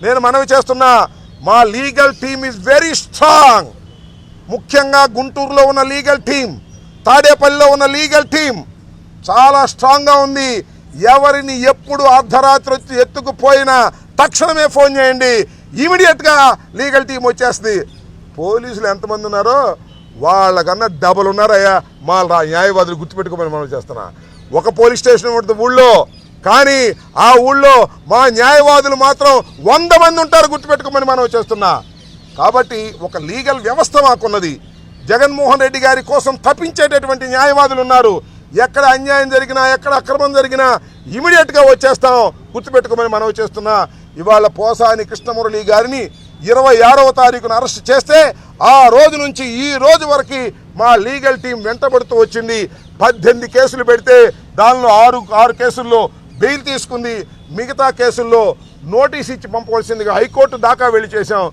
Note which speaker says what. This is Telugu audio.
Speaker 1: నేను మనవి చేస్తున్నా, మా legal team is very strong. ముఖ్యంగా గుంటూరులో ఉన్న లీగల్ టీం, తాడేపల్లిలో ఉన్న లీగల్ టీం చాలా స్ట్రాంగ్గా ఉంది. ఎవరిని ఎప్పుడు అర్ధరాత్రి వచ్చి ఎత్తుకుపోయినా తక్షణమే ఫోన్ చేయండి, ఇమీడియట్గా లీగల్ టీం వచ్చేస్తుంది. పోలీసులు ఎంతమంది ఉన్నారో వాళ్ళకన్నా డబుల్ ఉన్నారయ్యా మా న్యాయవాదులు, గుర్తుపెట్టుకోమని మనం చేస్తున్నా. ఒక పోలీస్ స్టేషన్ ఉంటుంది ఊళ్ళో, కానీ ఆ ఊళ్ళో మా న్యాయవాదులు మాత్రం 100 మంది ఉంటారు, గుర్తుపెట్టుకోమని మనం చేస్తున్నా. కాబట్టి ఒక లీగల్ వ్యవస్థ మాకున్నది. జగన్మోహన్ రెడ్డి గారి కోసం తప్పించేటటువంటి న్యాయవాదులు ఉన్నారు. ఎక్కడ అన్యాయం జరిగినా, ఎక్కడ అక్రమం జరిగినా ఇమీడియట్గా వచ్చేస్తాం, గుర్తుపెట్టుకోమని మనం చేస్తున్నా. ఇవాళ పోసాని కృష్ణమురళి గారిని 26వ తారీఖున అరెస్ట్ చేస్తే ఆ రోజు నుంచి ఈ రోజు వరకు మా లీగల్ టీం వెంటబడుతూ వచ్చింది. 18 కేసులు పెడితే దానిలో 6 కేసుల్లో బెయిల్ తీసుకుంది. మిగతా కేసుల్లో నోటీస్ ఇచ్చి పంపవలసిందిగా హైకోర్టు దాకా వెళ్ళి చేశాం.